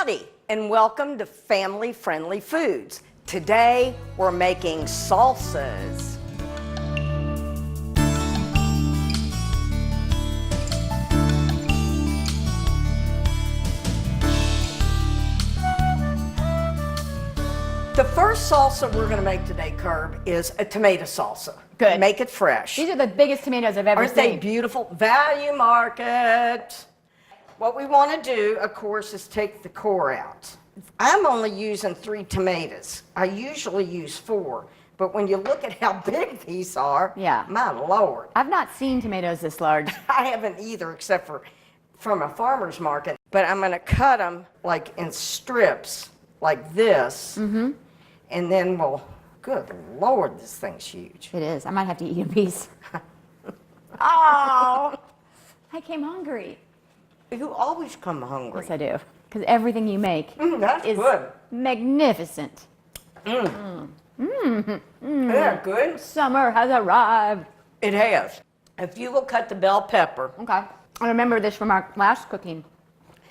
Howdy, and welcome to Family Friendly Foods. Today, we're making salsas. The first salsa we're going to make today, Curb, is a tomato salsa. Good. Make it fresh. These are the biggest tomatoes I've ever Aren't seen. they beautiful? Value market. What we want to do, of course, is take the core out. I'm only using 3 tomatoes. I usually use 4. But when you look at how big these are, Yeah. my Lord. I've not seen tomatoes this large. I haven't either, except for from a farmer's market. But I'm going to cut them like in strips, like this. Mm-hmm. And then we'll, good Lord, this thing's huge. It is. I might have to eat a piece. Oh, I came hungry. you always come hungry. Yes, I do. Because everything you make That's is good. magnificent. Isn't that good? Summer has arrived. It has. If you will cut the bell pepper, Okay. I remember this from our last cooking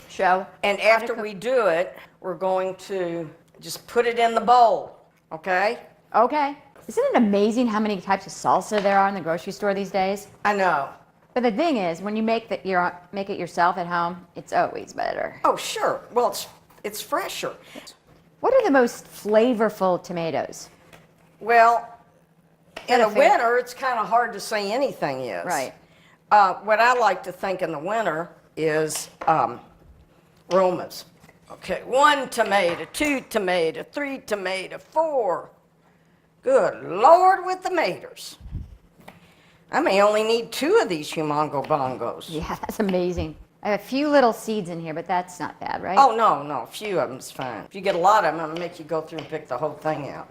show. and after we do it, we're going to just put it in the bowl, okay? Okay. Isn't it amazing how many types of salsa there are in the grocery store these days? I know. But the thing is, when you make it yourself at home, it's always better. Oh, sure. Well, it's fresher. What are the most flavorful tomatoes? Well, in the Gotta winter, it's kind of hard to say anything is. Right. What I like to think in the winter is Romas. Okay, 1 tomato, 2 tomato, 3 tomato, 4. Good Lord with the tomatoes. I may only need 2 of these humongo bongos. Yeah, that's amazing. I have a few little seeds in here, but that's not bad, right? Oh, no, a few of them's fine. If you get a lot of them, I'm going to make you go through and pick the whole thing out.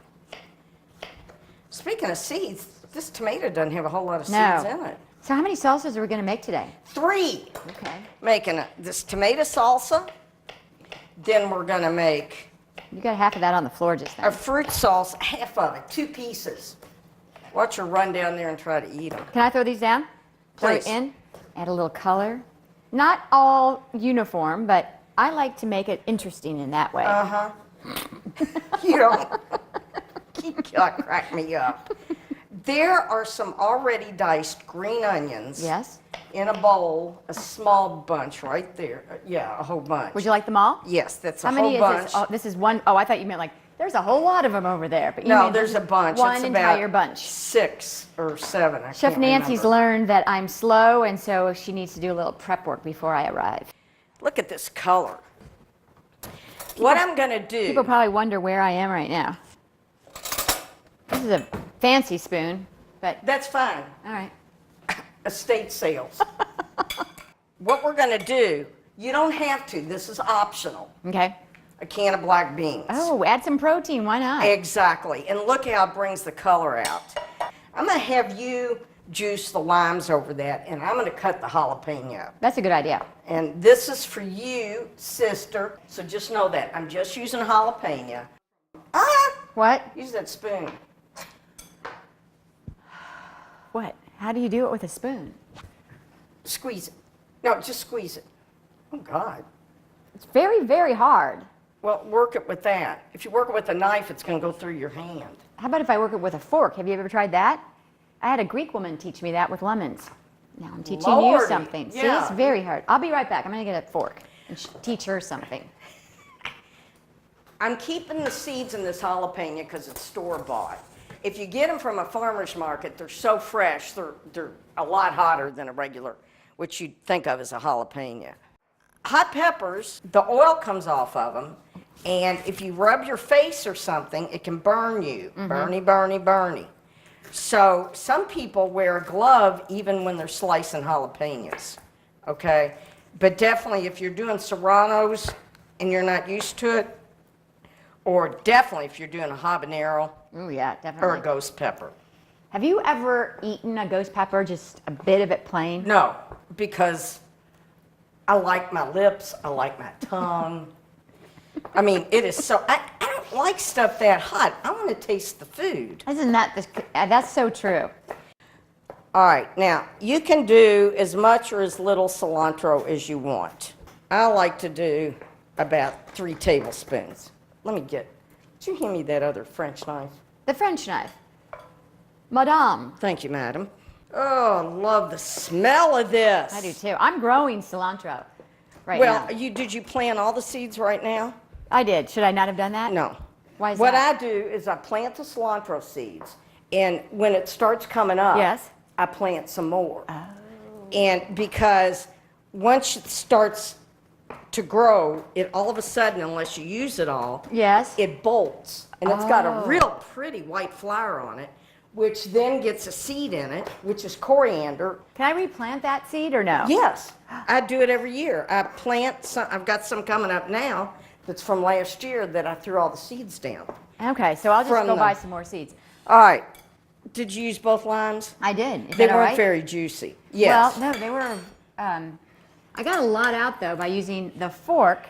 Speaking of seeds, this tomato doesn't have a whole lot of seeds in it. So how many salsas are we going to make today? 3. Okay. Making this tomato salsa. Then we're going to make You got half of that on the floor just a now. fruit sauce, half of it, 2 pieces. Watch her run down there and try to eat them. Can I throw these down? Throw it Please. in. Add a little color. Not all uniform, but I like to make it interesting in that way. Uh-huh. You don't. You crack me up. There are some already diced green onions. Yes. In a bowl, a small bunch right there. Yeah, a whole bunch. Would you like them all? Yes, that's a How whole many bunch. is this? Oh, this is one. Oh, I thought you meant like there's a whole lot of them over there. But you No, mean there's a bunch. One It's entire about bunch. 6 or 7. I Chef can't Nancy's remember. learned that I'm slow, and so she needs to do a little prep work before I arrive. Look at this color. What I'm going to do. People probably wonder where I am right now. This is a fancy spoon, but That's fine. all right. Estate sales. What we're going to do, you don't have to. This is optional. Okay. A can of black beans. Oh, add some protein. Why not? Exactly. And look how it brings the color out. I'm going to have you juice the limes over that, and I'm going to cut the jalapeno. That's a good idea. And this is for you, sister. So just know that. I'm just using jalapeno. What? Use that spoon. What? How do you do it with a spoon? Squeeze it. No, just squeeze it. Oh, God. It's very, very hard. Well, work it with that. If you work it with a knife, it's going to go through your hand. How about if I work it with a fork? Have you ever tried that? I had a Greek woman teach me that with lemons. Now I'm teaching you Lordy, something. See, yeah. it's very hard. I'll be right back. I'm going to get a fork and teach her something. I'm keeping the seeds in this jalapeno because it's store-bought. If you get them from a farmer's market, they're so fresh, they're a lot hotter than a regular, which you'd think of as a jalapeno. Hot peppers, the oil comes off of them, and if you rub your face or something, it can burn you. Burny, burny, burny. So some people wear a glove even when they're slicing jalapenos, okay? But definitely if you're doing serranos and you're not used to it, or definitely if you're doing a habanero Oh, yeah, definitely. or a ghost pepper. Have you ever eaten a ghost pepper, just a bit of it plain? No, because I like my lips, I like my tongue. I mean, it is so, I don't like stuff that hot. I want to taste the food. Isn't that, that's so true. All right, now, you can do as much or as little cilantro as you want. I like to do about 3 tablespoons. Let me get, did you hand me that other French knife? The French knife. Madame. Thank you, madam. Oh, I love the smell of this. I do too. I'm growing cilantro right now. Well, did you plant all the seeds right now? I did. Should I not have done that? No. Why is what that? I do is I plant the cilantro seeds, and when it starts coming up, Yes. I plant some more. Oh. And because once it starts to grow, it all of a sudden, unless you use it all, Yes. it bolts. And it's got a Oh. real pretty white flower on it, which then gets a seed in it, which is coriander. Can I replant that seed or no? Yes, I do it every year. I plant some, I've got some coming up now that's from last year that I threw all the seeds down. Okay, so I'll just From go the- buy some more seeds. All right, did you use both limes? I did. Is They that all weren't right? very juicy. Yes, Well, no, they were. I got a lot out though by using the fork,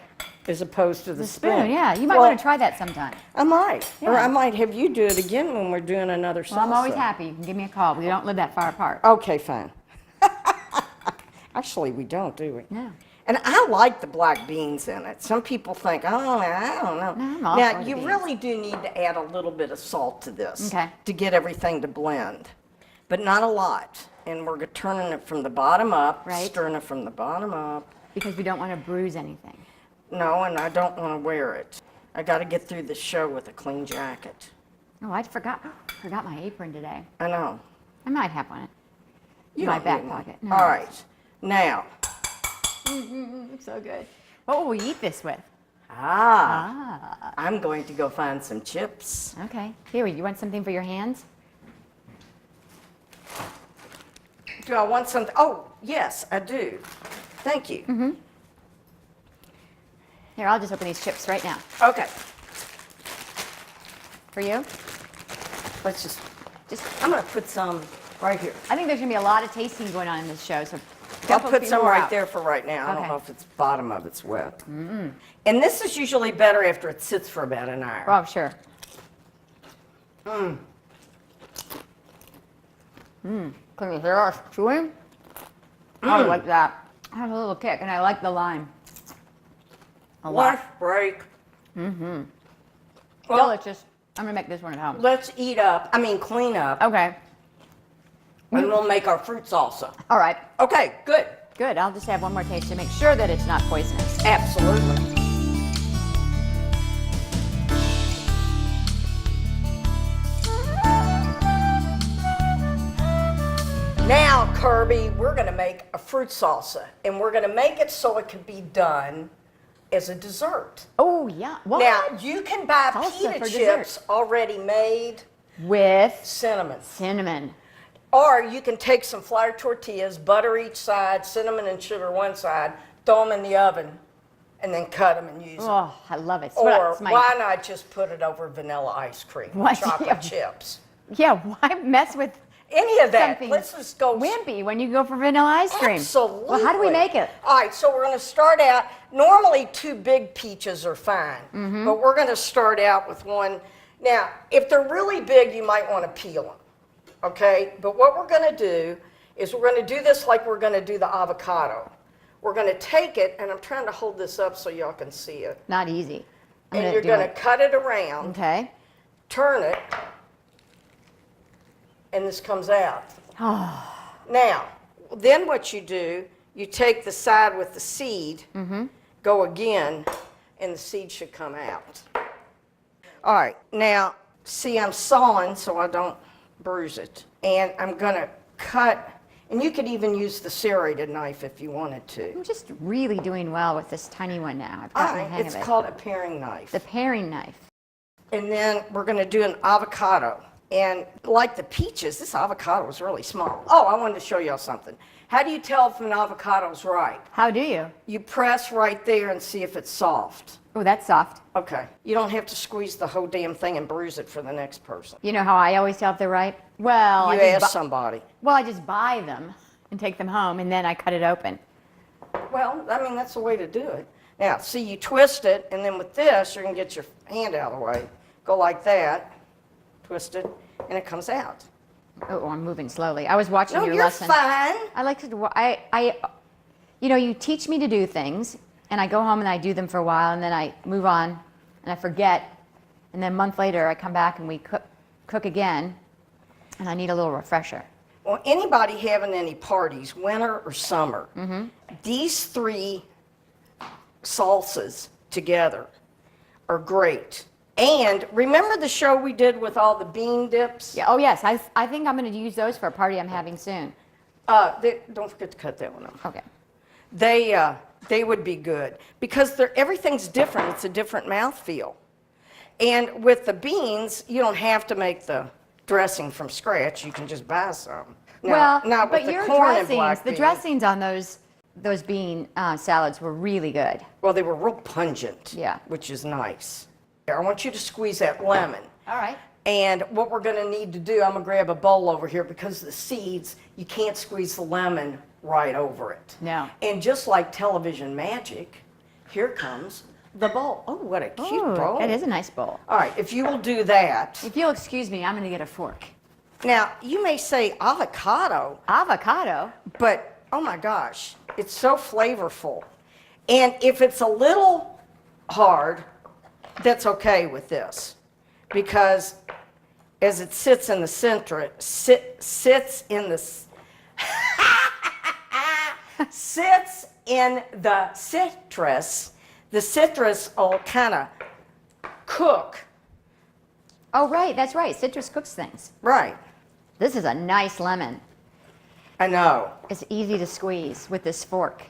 as opposed to the the spoon. Yeah, you might Well, want to try that sometime. I might, or Yeah. I might have you do it again when we're doing another salsa. Well, I'm always happy. You can give me a call. We don't live that far apart. Okay, fine. Actually, we don't, do we? No. And I like the black beans in it. Some people think, oh, I don't know. No, I'm all Now, for the you beans. really do need to add a little bit of salt to this Okay. to get everything to blend, but not a lot. And we're turning it from the bottom up, Right. stirring it from the bottom up. Because we don't want to bruise anything. No, and I don't want to wear it. I got to get through the show with a clean jacket. Oh, I forgot my apron today. I know. I might have one You in my don't back need one. pocket. No. All right. Now, It's so good. What will we eat this with? I'm going to go find some chips. Okay. Here, you want something for your hands? Do I want something? Oh, yes, I do. Thank you. Mm-hmm. Here, I'll just open these chips right now. Okay, For you? let's just, I'm gonna put some right here. I think there's going to be a lot of tasting going on in this show, so I'll dump a put few some more right out. there for right now. I don't Okay. know if it's bottom of it's wet. And this is usually better after it sits for about an hour. Oh, sure. Can you hear us chewing? I like that. I have a little kick, and I like the lime. A lot. Lunch break. Well, Delicious. I'm going to make this one at home. let's clean up, Okay. and we'll make our fruit salsa. All right. Okay, good. Good. I'll just have one more taste to make sure that it's not poisonous. Absolutely. Now, Kirby, we're going to make a fruit salsa, and we're going to make it so it can be done as a dessert. Oh, yeah. What? Now, you can buy Salsa pita for chips already made, With cinnamon. cinnamon. Or you can take some flour tortillas, butter each side, cinnamon and sugar one side, throw them in the oven, and then cut them and use them. Oh, I love it. Or It's my- why not just put it over vanilla ice cream, What? chocolate Yeah. chips? Yeah, why mess with Any of that. something Let's just go. wimpy when you go for vanilla ice cream? Absolutely. Well, how do we make it? All right, so we're going to start out. Normally, 2 big peaches are fine, Mm-hmm. but we're going to start out with one. Now, if they're really big, you might want to peel them. Okay, but what we're going to do is we're going to do this like we're going to do the avocado. We're going to take it, and I'm trying to hold this up so y'all can see it. Not easy. I'm And gonna you're do going to it. cut it around, Okay. turn it, and this comes out. Oh, Now, then what you do, you take the side with the seed, go again, and the seed should come out. All right, now, see, I'm sawing so I don't bruise it. And I'm going to cut, and you could even use the serrated knife if you wanted to. I'm just really doing well with this tiny one now. I've gotten the hang It's of it. called a paring knife. The paring knife. And then we're going to do an avocado. And like the peaches, this avocado is really small. Oh, I wanted to show y'all something. How do you tell if an avocado's ripe? How do you? You press right there and see if it's soft. Oh, that's soft. Okay. You don't have to squeeze the whole damn thing and bruise it for the next person. You know how I always tell if they're ripe? Well, You I just ask somebody. well, I just buy them and take them home, and then I cut it open. Well, I mean, that's the way to do it. Now, see, you twist it, and then with this, you're going to get your hand out of the way. Go like that, twist it, and it comes out. Oh, I'm moving slowly. I was watching No, your you're lesson. fine. I like to. You know, you teach me to do things, and I go home and I do them for a while, and then I move on, and I forget, and then a month later I come back and we cook again, and I need a little refresher. Well, anybody having any parties, winter or summer, these 3 salsas together are great. And remember the show we did with all the bean dips? Yeah. Oh yes, I think I'm going to use those for a party I'm having soon. Don't forget to cut that one off. Okay. They would be good because everything's different. It's a different mouthfeel. And with the beans, you don't have to make the dressing from scratch. You can just buy some. Now, not with but the your corn and dressings, black the beans. dressings on those bean salads were really good. Well, they were real pungent. Yeah. Which is nice. I want you to squeeze that lemon. All right. And what we're going to need to do, I'm going to grab a bowl over here because the seeds, you can't squeeze the lemon right over it. No. And just like television magic, here comes the bowl. Oh, what a cute Ooh, bowl. that is a nice bowl. All right, if you will do that. If you'll excuse me, I'm going to get a fork. Now, you may say avocado, Avocado? but oh my gosh, it's so flavorful. And if it's a little hard, that's okay with this because as it sits in the center, sits in the citrus will kind of cook. Oh, right. That's right. Citrus cooks things. Right, This is a nice lemon. I know. It's easy to squeeze with this fork,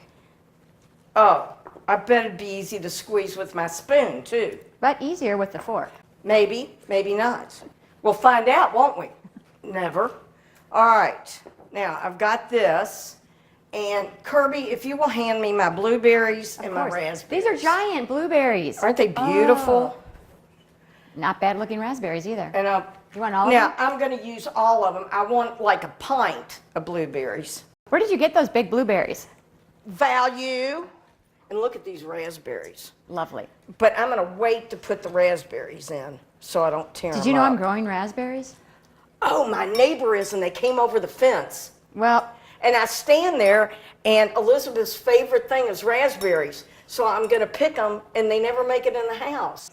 Oh, I bet it'd be easy to squeeze with my spoon too. but easier with the fork. Maybe, maybe not. We'll find out, won't we? Never. All right, now I've got this. And Kirby, if you will hand me my blueberries and my Of course. raspberries. These are giant blueberries. Aren't they beautiful? Not bad looking raspberries either. And You want all of now them? I'm going to use all of them. I want like a pint of blueberries. Where did you get those big blueberries? Value. And look at these raspberries. Lovely. But I'm going to wait to put the raspberries in so I don't tear them up. Did you know I'm growing raspberries? Oh, my neighbor is, and they came over the fence. Well, And I stand there, and Elizabeth's favorite thing is raspberries. So I'm going to pick them, and they never make it in the house.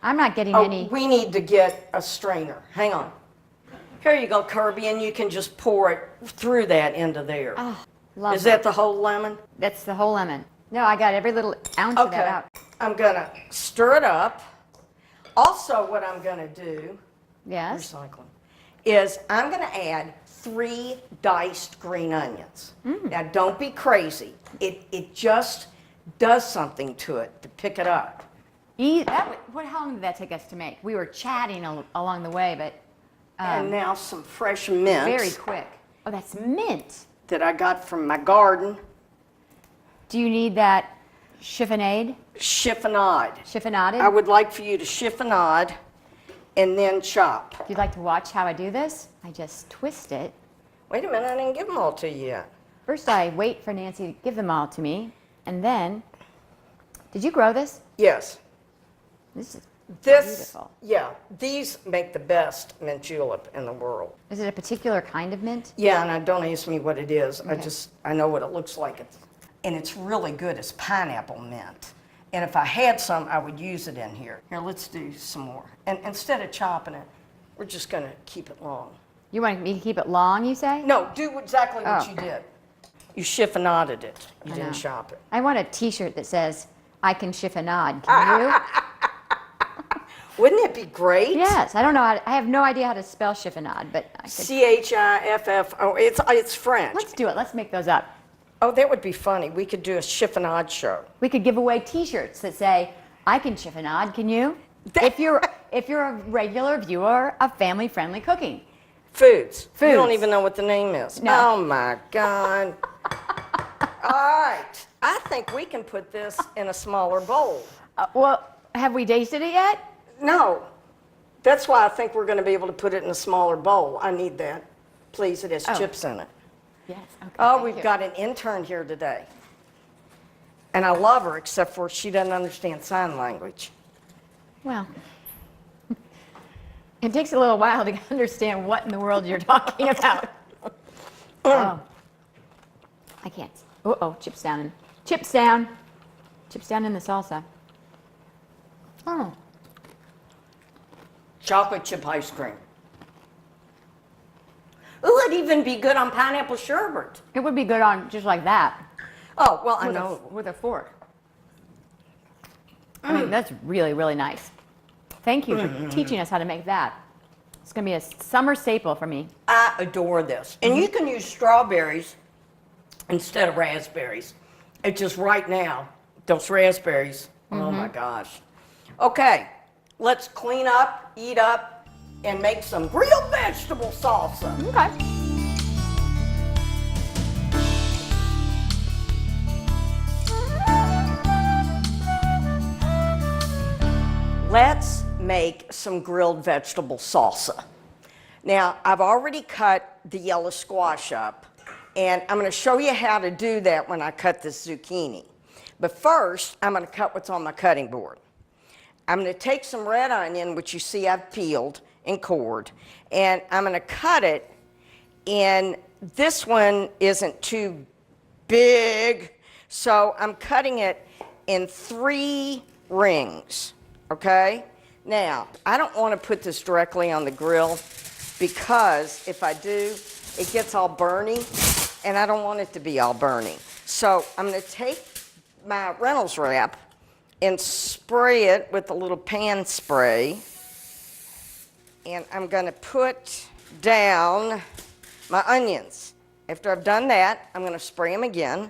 I'm not getting Oh, any. we need to get a strainer. Hang on. Here you go, Kirby, and you can just pour it through that into there. Oh, lovely. Is that the whole lemon? That's the whole lemon. No, I got every little ounce of that out. I'm going to stir it up. Also, what I'm going to do, Yes. recycling, is I'm going to add 3 diced green onions. Now, don't be crazy. It just does something to it to pick it up. How long did that take us to make? We were chatting along the way, but And now some fresh mint very quick. Oh, that's mint. that I got from my garden. Do you need that chiffonade? Chiffonade. Chiffonaded? I would like for you to chiffonade and then chop. You'd like to watch how I do this? I just twist it. Wait a minute, I didn't give them all to you yet. First, I wait for Nancy to give them all to me, and then, did you grow this? Yes. This is This, beautiful. yeah, these make the best mint julep in the world. Is it a particular kind of mint? Yeah, and don't ask me what it is. Okay. I know what it looks like. And it's really good as pineapple mint. And if I had some, I would use it in here. Here, let's do some more. And instead of chopping it, we're just going to keep it long. You want me to keep it long, you say? No, do exactly what Oh. you did. You chiffonaded it. You I didn't know. chop it. I want a T-shirt that says, I can chiffonade. Can you? Wouldn't it be great? Yes. I don't know. I have no idea how to spell chiffonade, but I could. Chiffo. It's French. Let's do it. Let's make those up. Oh, that would be funny. We could do a chiffonade show. We could give away T-shirts that say, I can chiffonade. Can you? if you're a regular viewer of family-friendly cooking. Foods. You don't Foods. even know what the name is. No. Oh my God. All right. I think we can put this in a smaller bowl. Well, have we tasted it yet? No. That's why I think we're going to be able to put it in a smaller bowl. I need that. Please, it has Oh. chips in it. Yes. Okay. Oh, thank we've you. got an intern here today. And I love her, except for she doesn't understand sign language. Well, it takes a little while to understand what in the world you're talking about. Oh, I can't. Uh-oh, chips down. Chips down. Chips down in the salsa. Oh. Chocolate chip ice cream. Ooh, it'd even be good on pineapple sherbet. It would be good on just like that. Oh, well, I know. With a fork. I mean, that's really, really nice. Thank you for teaching us how to make that. It's going to be a summer staple for me. I adore this. And you can use strawberries instead of raspberries. It's just right now, those raspberries, oh my gosh. Okay, let's clean up, eat up, and make some grilled vegetable salsa. Okay. Let's make some grilled vegetable salsa. Now, I've already cut the yellow squash up, and I'm going to show you how to do that when I cut this zucchini. But first, I'm going to cut what's on my cutting board. I'm going to take some red onion, which you see I've peeled and cored, and I'm going to cut it in, this one isn't too big, so I'm cutting it in 3 rings. Okay? Now, I don't want to put this directly on the grill because if I do, it gets all burny, and I don't want it to be all burny. So I'm going to take my Reynolds wrap and spray it with a little pan spray, and I'm going to put down my onions. After I've done that, I'm going to spray them again.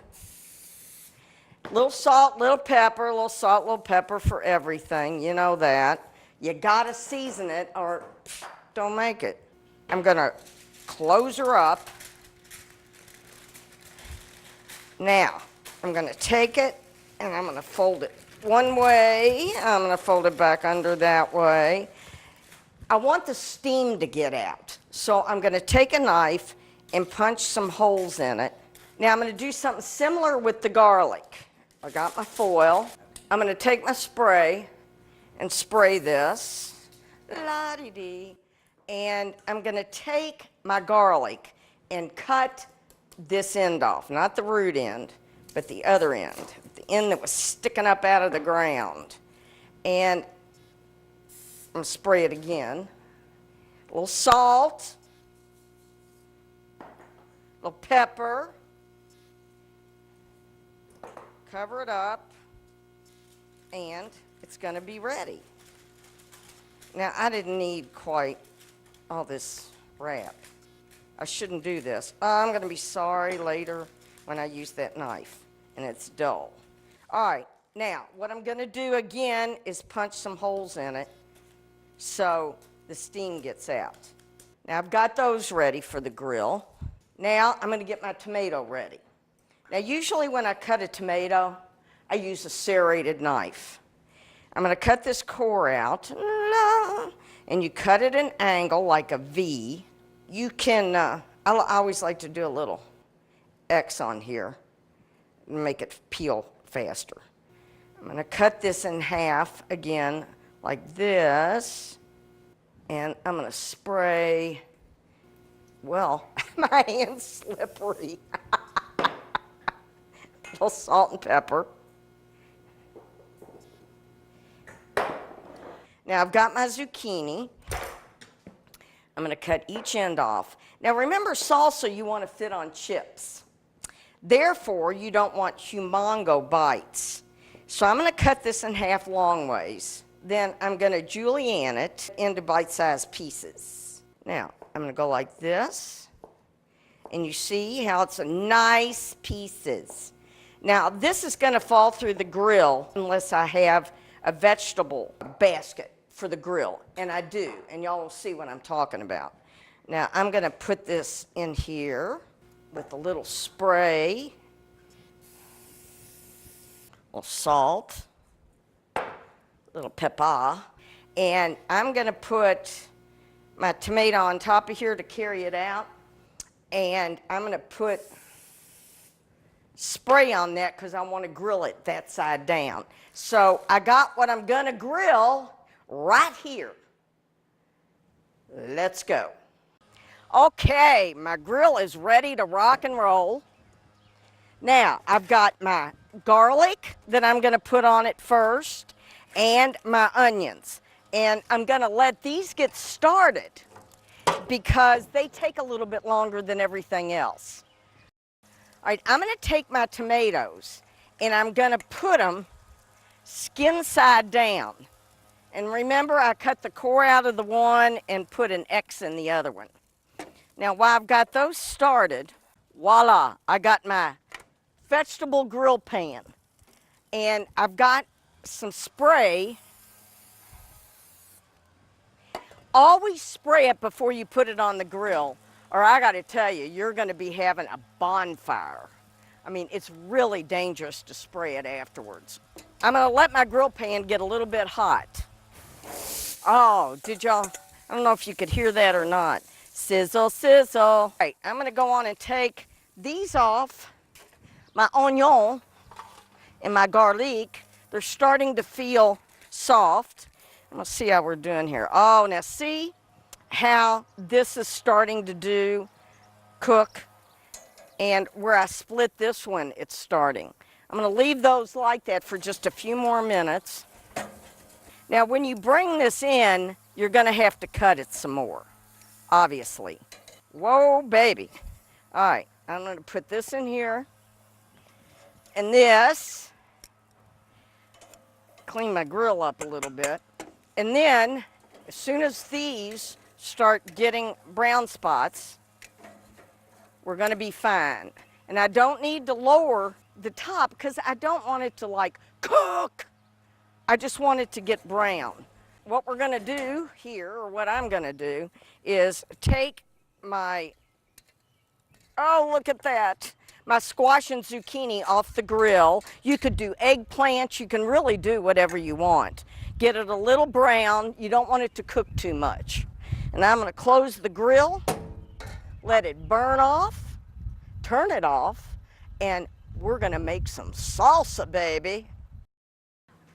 Little salt, little pepper, little salt, little pepper for everything. You know that. You gotta season it or don't make it. I'm gonna close her up. Now, I'm gonna take it and I'm gonna fold it one way. I'm gonna fold it back under that way. I want the steam to get out. So I'm gonna take a knife and punch some holes in it. Now I'm gonna do something similar with the garlic. I got my foil. I'm going to take my spray and spray this. La-dee-dee. And I'm going to take my garlic and cut this end off. Not the root end, but the other end. The end that was sticking up out of the ground. And I'm going to spray it again. A little salt. A little pepper. Cover it up, and it's going to be ready. Now, I didn't need quite all this wrap. I shouldn't do this. I'm going to be sorry later when I use that knife, and it's dull. All right, now, what I'm going to do again is punch some holes in it so the steam gets out. Now, I've got those ready for the grill. Now, I'm going to get my tomato ready. Now, usually when I cut a tomato, I use a serrated knife. I'm going to cut this core out, and you cut it at an angle like a V. You can, I always like to do a little X on here and make it peel faster. I'm going to cut this in half again like this, and I'm going to spray, well, my hand's slippery. A little salt and pepper. Now I've got my zucchini. I'm going to cut each end off. Now remember, salsa you want to fit on chips. Therefore, you don't want humongo bites. So I'm going to cut this in half long ways. Then I'm going to julienne it into bite-sized pieces. Now, I'm going to go like this. And you see how it's a nice pieces. Now, this is going to fall through the grill unless I have a vegetable basket for the grill, and I do, and y'all will see what I'm talking about. Now, I'm going to put this in here with a little spray, a little salt, a little pepper, and I'm going to put my tomato on top of here to carry it out, and I'm going to put spray on that because I want to grill it that side down. So I got what I'm going to grill right here. Let's go. Okay, my grill is ready to rock and roll. Now, I've got my garlic that I'm going to put on it first, and my onions. And I'm going to let these get started because they take a little bit longer than everything else. All right, I'm going to take my tomatoes and I'm going to put them skin side down. And remember, I cut the core out of the one and put an X in the other one. Now, while I've got those started, voila, I got my vegetable grill pan. And I've got some spray. Always spray it before you put it on the grill, or I got to tell you, you're going to be having a bonfire. I mean, it's really dangerous to spray it afterwards. I'm going to let my grill pan get a little bit hot. Oh, did y'all? I don't know if you could hear that or not. Sizzle, sizzle. All right, I'm going to go on and take these off. My onion and my garlic, they're starting to feel soft. Let's see how we're doing here. Oh, now see how this is starting to cook, and where I split this one, it's starting. I'm going to leave those like that for just a few more minutes. Now, when you bring this in, you're going to have to cut it some more, obviously. Whoa, baby. All right, I'm going to put this in here, and this, clean my grill up a little bit. And then, as soon as these start getting brown spots, we're going to be fine. And I don't need to lower the top because I don't want it to like cook. I just want it to get brown. What we're going to do here, or what I'm going to do, is take my, oh, look at that, my squash and zucchini off the grill. You could do eggplants. You can really do whatever you want. Get it a little brown. You don't want it to cook too much. And I'm going to close the grill, let it burn off, turn it off, and we're going to make some salsa, baby.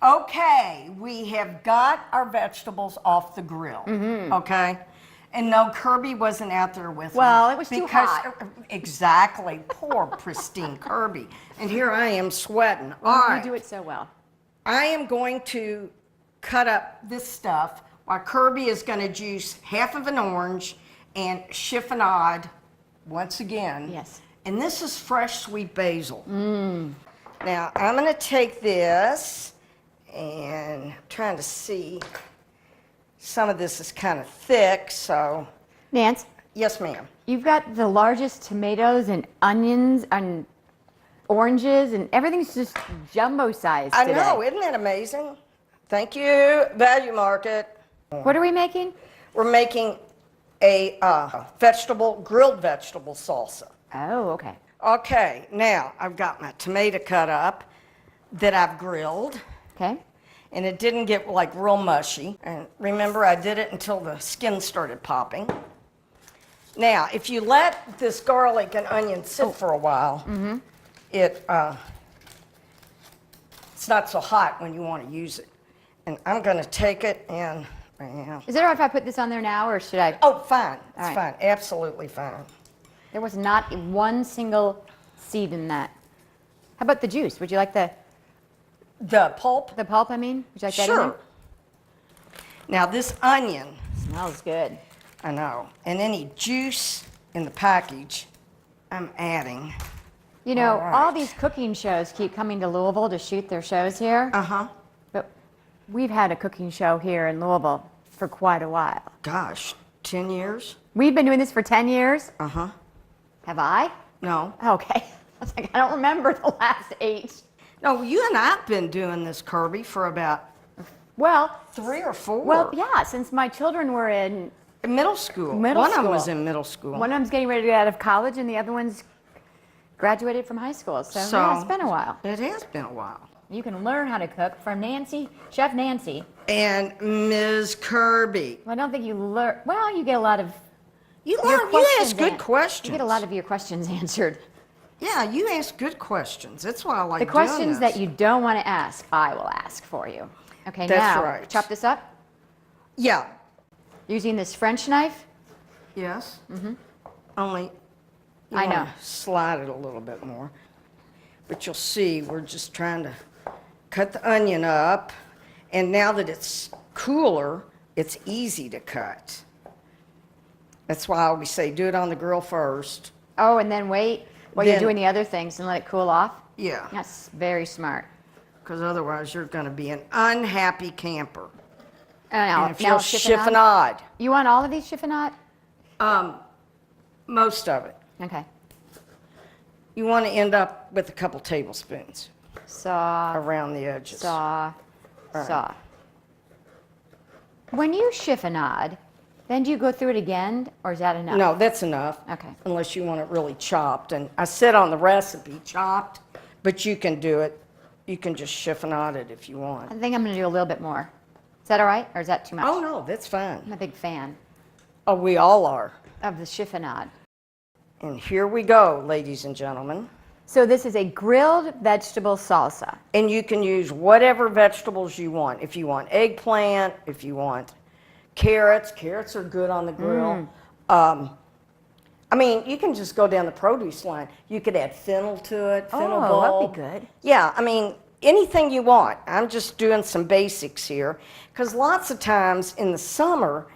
Okay, we have got our vegetables off the grill, okay? And no, Kirby wasn't out there with me. Well, it was too hot. Exactly, poor pristine Kirby. And here I am sweating. All right. You do it so well. I am going to cut up this stuff while Kirby is going to juice half of an orange and chiffonade once again. Yes. And this is fresh sweet basil. Now, I'm going to take this and I'm trying to see. Some of this is kind of thick, so. Nance, Yes, ma'am. you've got the largest tomatoes and onions and oranges, and everything's just jumbo sized I today. know, isn't that amazing? Thank you, Value Market. What are we making? We're making a grilled vegetable salsa. Oh, okay. Okay, now I've got my tomato cut up that I've grilled, Okay. and it didn't get like real mushy. And remember, I did it until the skin started popping. Now, if you let this garlic and onion sit for a while, it's not so hot when you want to use it. And I'm going to take it and, Is it all right if I put this on there now, or should I? oh, fine, it's All right. fine, absolutely fine. There was not one single seed in that. How about the juice? Would you like the Pulp? pulp, I mean? Would you like that in Sure. Now, this onion, there? Smells good. I know, and any juice in the package, I'm adding. You know, All right. all these cooking shows keep coming to Louisville to shoot their shows here, Uh-huh. but we've had a cooking show here in Louisville for quite a while. Gosh, 10 years? We've been doing this for 10 years. Uh-huh. Have I? No. Okay. I was like, I don't remember the last 8. No, you and I have been doing this, Kirby, for about Well, 3 or 4. well, yeah, since my children were in Middle school. Middle One of them school. was in middle school. one of them's getting ready to get out of college, and the other one's graduated from high school. So, yeah, it's been a while. It has been a while. You can learn how to cook from Chef Nancy. And Ms. Kirby. Well, I don't think you learn. Well, you get a lot of You your ask good questions. You get a lot of your questions answered. Yeah, you ask good questions. That's why I like The doing questions this. that you don't want to ask, I will ask for you. Okay, That's now right. chop this up Yeah. using this French knife. Yes. Only you I know. wanna slide it a little bit more. but you'll see we're just trying to cut the onion up. And now that it's cooler, it's easy to cut. That's why I always say do it on the grill first. Oh, and then wait while you're Then- doing the other things and let it cool off? Yeah, That's very smart. because otherwise you're going to be an unhappy camper. Now, And if you're chiffonade. chiffonade, You want all of these chiffonade? most of it, Okay. you want to end up with a couple tablespoons Saw, around the edges. saw, right. saw. When you chiffonade, then do you go through it again, or is that enough? No, that's enough. Okay. Unless you want it really chopped. And I said on the recipe chopped, but you can do it. You can just chiffonade it if you I want. think I'm going to do a little bit more. Is that all right, or is that too much? Oh, no, that's fine. I'm a big fan Oh, we all are. of the chiffonade. And here we go, ladies and gentlemen. So this is a grilled vegetable salsa. And you can use whatever vegetables you want. If you want eggplant, if you want carrots. Carrots are good on the grill. I mean, you can just go down the produce line. You could add fennel to it, fennel Oh, bulb. that'd be good. Yeah, I mean, anything you want. I'm just doing some basics here. Because lots of times in the summer,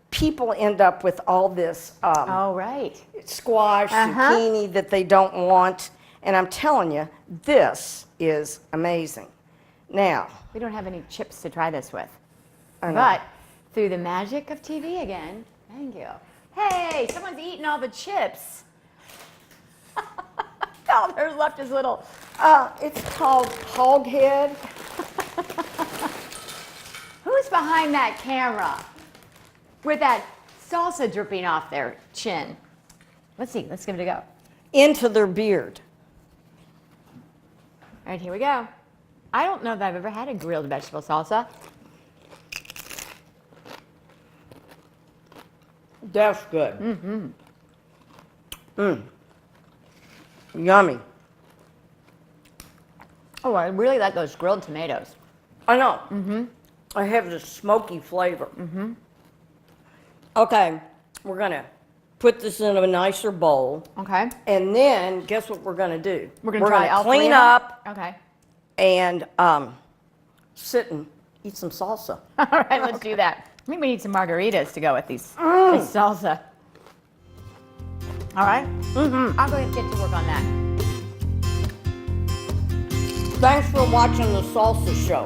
people end up with all this Oh, right. squash, zucchini that they don't want. And I'm telling you, this is amazing. Now, We don't have any chips to try this with. I know. But through the magic of TV again, thank you. Hey, someone's eating all the chips. All there's left is little. it's called hog head. Who's behind that camera with that salsa dripping off their chin? Let's see. Let's give it a go. Into their beard. All right, here we go. I don't know that I've ever had a grilled vegetable salsa. That's good. Yummy. Oh, I really like those grilled tomatoes. I know. I have this smoky flavor. Okay, we're gonna put this in a nicer bowl, Okay. and then guess what we're gonna do? We're gonna try all three clean of them? up Okay. and sit and eat some salsa. All right, let's do that. I think we need some margaritas to go with these this salsa. All right? I'll go and get to work on that. Thanks for watching the Salsa Show.